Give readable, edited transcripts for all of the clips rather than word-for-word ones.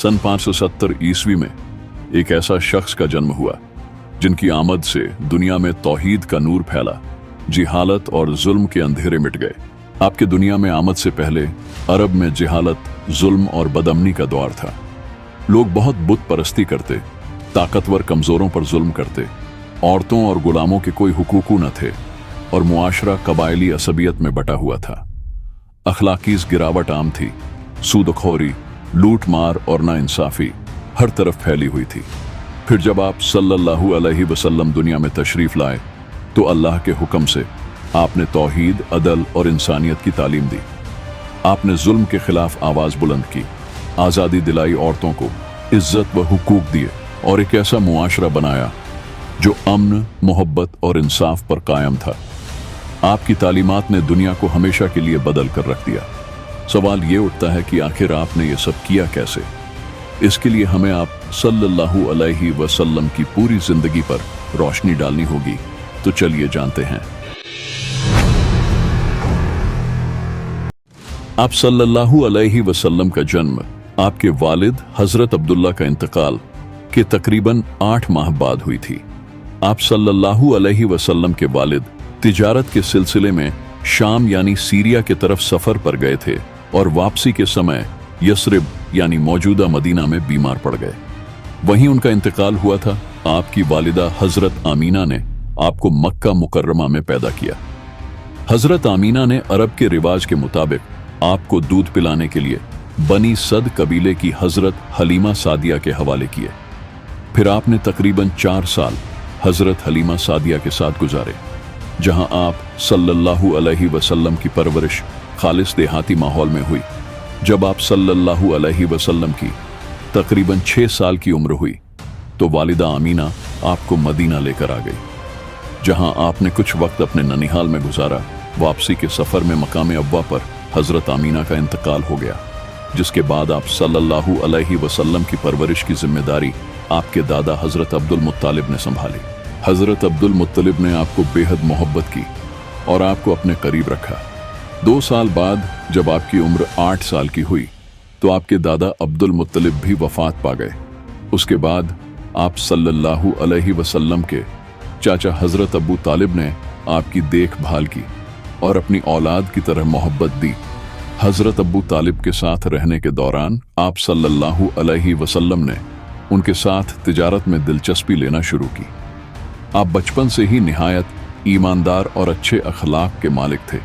सन 570 ईस्वी में एक ऐसा शख्स का जन्म हुआ जिनकी आमद से दुनिया में तौहीद का नूर फैला, जिहालत और जुल्म के अंधेरे मिट गए। आपके दुनिया में आमद से पहले अरब में जिहालत, जुल्म और बदअमनी का दौर था। लोग बहुत बुत परस्ती करते, ताकतवर कमजोरों पर जुल्म करते, औरतों और गुलामों के कोई हुकूक न थे और मुआशरा कबायली असबियत में बटा हुआ था। अखलाकी गिरावट आम थी, सूदखोरी, लूट मार और नाइंसाफी हर तरफ फैली हुई थी। फिर जब आप सल्लल्लाहु अलैहि वसल्लम दुनिया में तशरीफ लाए तो अल्लाह के हुक्म से आपने तौहीद, अदल और इंसानियत की तालीम दी। आपने जुल्म के खिलाफ आवाज बुलंद की, आज़ादी दिलाई, औरतों को इज्जत व हुकूक दिए और एक ऐसा मुआशरा बनाया जो अमन, मोहब्बत और इंसाफ पर कायम था। आपकी तालीमात ने दुनिया को हमेशा के लिए बदल कर रख दिया। सवाल ये उठता है कि आखिर आपने ये सब किया कैसे? इसके लिए हमें आप सल्लल्लाहु अलैहि वसल्लम की पूरी जिंदगी पर रोशनी डालनी होगी। तो चलिए जानते हैं। आप सल्लल्लाहु अलैहि वसल्लम का जन्म, आपके वालिद हजरत अब्दुल्ला का इंतकाल के तकरीबन 8 माह बाद हुई थी। आप सल्लल्लाहु अलैहि वसल्लम के वालिद तिजारत के सिलसिले में शाम यानी सीरिया के तरफ सफर पर गए थे और वापसी के समय यसरिब यानी मौजूदा मदीना में बीमार पड़ गए। वहीं उनका इंतकाल हुआ था। आपकी वालिदा हजरत आमीना ने आपको मक्का मुकर्रमा में पैदा किया। हजरत आमीना ने अरब के रिवाज के मुताबिक आपको दूध पिलाने के लिए बनी सद कबीले की हजरत हलीमा सादिया के हवाले किए। फिर आपने तकरीबन 4 साल हजरत हलीमा सादिया के साथ गुजारे, जहां आप सल्लल्लाहु अलैहि वसल्लम की परवरिश खालिस देहाती माहौल में हुई। जब आप सल्लल्लाहु अलैहि वसल्लम की तकरीबन 6 साल की उम्र हुई तो वालिदा आमीना आपको मदीना लेकर आ गई, जहां आपने कुछ वक्त अपने ननिहाल में गुजारा। वापसी के सफर में मकाम अब्वा पर हजरत आमीना का इंतकाल हो गया, जिसके बाद आप सल्लल्लाहु अलैहि वसल्लम की परवरिश की जिम्मेदारी आपके दादा हजरत अब्दुल मुत्तालिब ने संभाली। हजरत अब्दुल मुत्तलिब ने आपको बेहद मोहब्बत की और आपको अपने करीब रखा। 2 साल बाद जब आपकी उम्र 8 साल की हुई तो आपके दादा अब्दुल मुत्तलिब भी वफात पा गए। उसके बाद आप सल्लल्लाहु अलैहि वसल्लम के चाचा हजरत अबू तालिब ने आपकी देखभाल की और अपनी औलाद की तरह मोहब्बत दी। हजरत अबू तालिब के साथ रहने के दौरान आप सल्लल्लाहु अलैहि वसल्लम ने उनके साथ तिजारत में दिलचस्पी लेना शुरू की। आप बचपन से ही निहायत ईमानदार और अच्छे अखलाक के मालिक थे,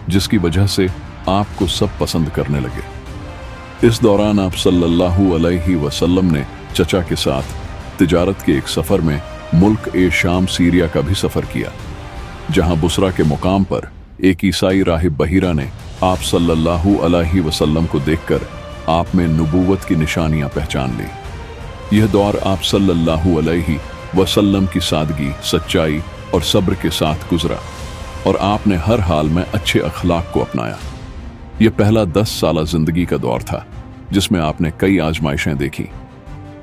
जिसकी वजह से आपको सब पसंद करने लगे। इस दौरान आप सल्लल्लाहु अलैहि वसल्लम ने चचा के साथ तिजारत के एक सफर में मुल्क ए शाम सीरिया का भी सफर किया, जहां बुसरा के मुकाम पर एक ईसाई राहिब बहीरा ने आप सल्लल्लाहु अलैहि वसल्लम को देखकर आप में नबूवत की निशानियां पहचान ली। यह दौर आप सल्लल्लाहु अलैहि वसल्लम की सादगी, सच्चाई और सब्र के साथ गुजरा और आपने हर हाल में अच्छे अखलाक को अपनाया। यह पहला 10 साला जिंदगी का दौर था जिसमें आपने कई आजमाइशें देखी,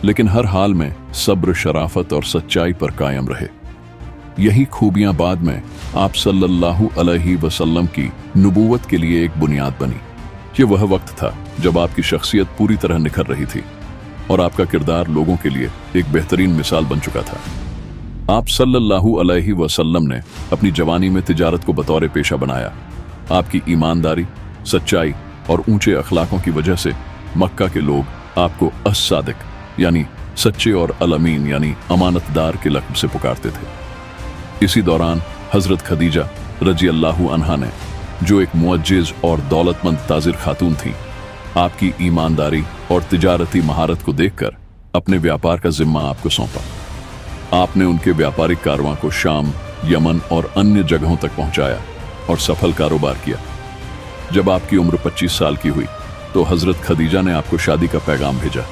लेकिन हर हाल में सब्र, शराफत और सच्चाई पर कायम रहे। यही खूबियां बाद में आप सल्लल्लाहु अलैहि वसल्लम की नबूवत के लिए एक बुनियाद बनी। यह वह वक्त था जब आपकी शख्सियत पूरी तरह निखर रही थी और आपका किरदार लोगों के लिए एक बेहतरीन मिसाल बन चुका था। आप सल्लल्लाहु अलैहि वसल्लम ने अपनी जवानी में तिजारत को बतौर पेशा बनाया। आपकी ईमानदारी, सच्चाई और ऊंचे अखलाकों की वजह से मक्का के लोग आपको अस-सादिक यानी सच्चे और अल-अमीन यानी अमानतदार के लक़ब से पुकारते थे। इसी दौरान हजरत खदीजा रजी अल्लाहु अन्हा ने, जो एक मुअज्जिज और दौलतमंद ताजिर खातून थी, आपकी ईमानदारी और तिजारती महारत को देखकर अपने व्यापार का जिम्मा आपको सौंपा। आपने उनके व्यापारिक कारवां को शाम, यमन और अन्य जगहों तक पहुंचाया और सफल कारोबार किया। जब आपकी उम्र 25 साल की हुई तो हजरत खदीजा ने आपको शादी का पैगाम भेजा,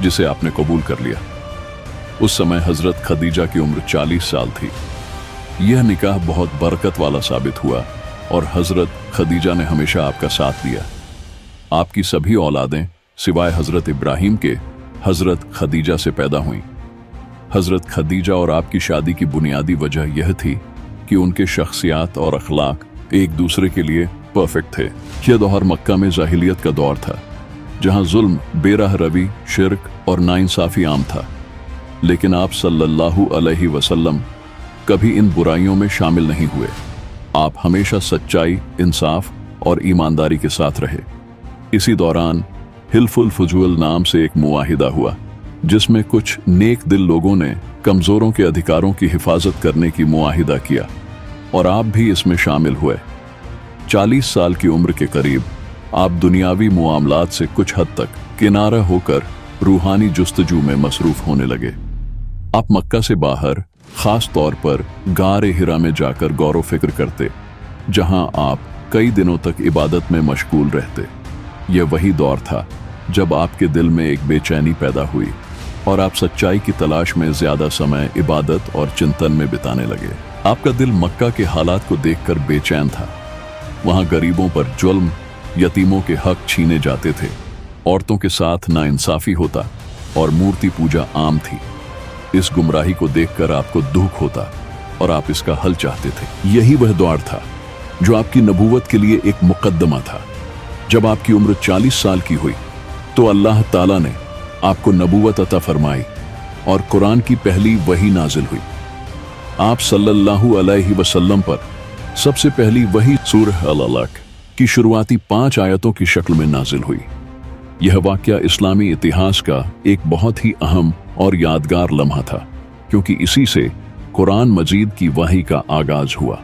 जिसे आपने कबूल कर लिया। उस समय हजरत खदीजा की उम्र 40 साल थी। यह निकाह बहुत बरकत वाला साबित हुआ और हजरत खदीजा ने हमेशा आपका साथ दिया। आपकी सभी औलादें सिवाय हजरत इब्राहिम के हजरत खदीजा से पैदा हुईं। हजरत खदीजा और आपकी शादी की बुनियादी वजह यह थी कि उनके शख्सियात और अखलाक एक दूसरे के लिए परफेक्ट थे। यह दौर मक्का में जाहिलियत का दौर था, जहां जुल्म, बेराह रवी, शिर्क और नाइंसाफी आम था। लेकिन आप सल्लल्लाहु अलैहि वसल्लम कभी इन बुराइयों में शामिल नहीं हुए। आप हमेशा सच्चाई, इंसाफ और ईमानदारी के साथ रहे। इसी दौरान हिल्फुल फुजूल नाम से एक मुआहिदा हुआ, जिसमें कुछ नेक दिल लोगों ने कमजोरों के अधिकारों की हिफाजत करने की मुआहिदा किया, और आप भी इसमें शामिल हुए। 40 साल की उम्र के करीब आप दुनियावी मुआमलात से कुछ हद तक किनारा होकर रूहानी जुस्तजू में मसरूफ होने लगे। आप मक्का से बाहर, खास तौर पर गारे हिरा में जाकर गौर व फिक्र करते, जहां आप कई दिनों तक इबादत में मशगूल रहते। यह वही दौर था जब आपके दिल में एक बेचैनी पैदा हुई और आप सच्चाई की तलाश में ज्यादा समय इबादत और चिंतन में बिताने लगे। आपका दिल मक्का के हालात को देखकर बेचैन था। वहां गरीबों पर जुल्म, यतीमों के हक छीने जाते थे, औरतों के साथ नाइंसाफी होता और मूर्ति पूजा आम थी। इस गुमराही को देखकर आपको दुख होता और आप इसका हल चाहते थे। यही वह दौर था जो आपकी नबूवत के लिए एक मुकद्दमा था। जब आपकी उम्र 40 साल की हुई तो अल्लाह ताला ने आपको नबूवत अता फरमाई और कुरान की पहली वही नाजिल हुई। आप सल्लल्लाहु अलैहि वसल्लम पर सबसे पहली वही सूरह अल-अलक की शुरुआती 5 आयतों की शक्ल में नाजिल हुई। यह वाक़या इस्लामी इतिहास का एक बहुत ही अहम और यादगार लम्हा था, क्योंकि इसी से कुरान मजीद की वही का आगाज हुआ।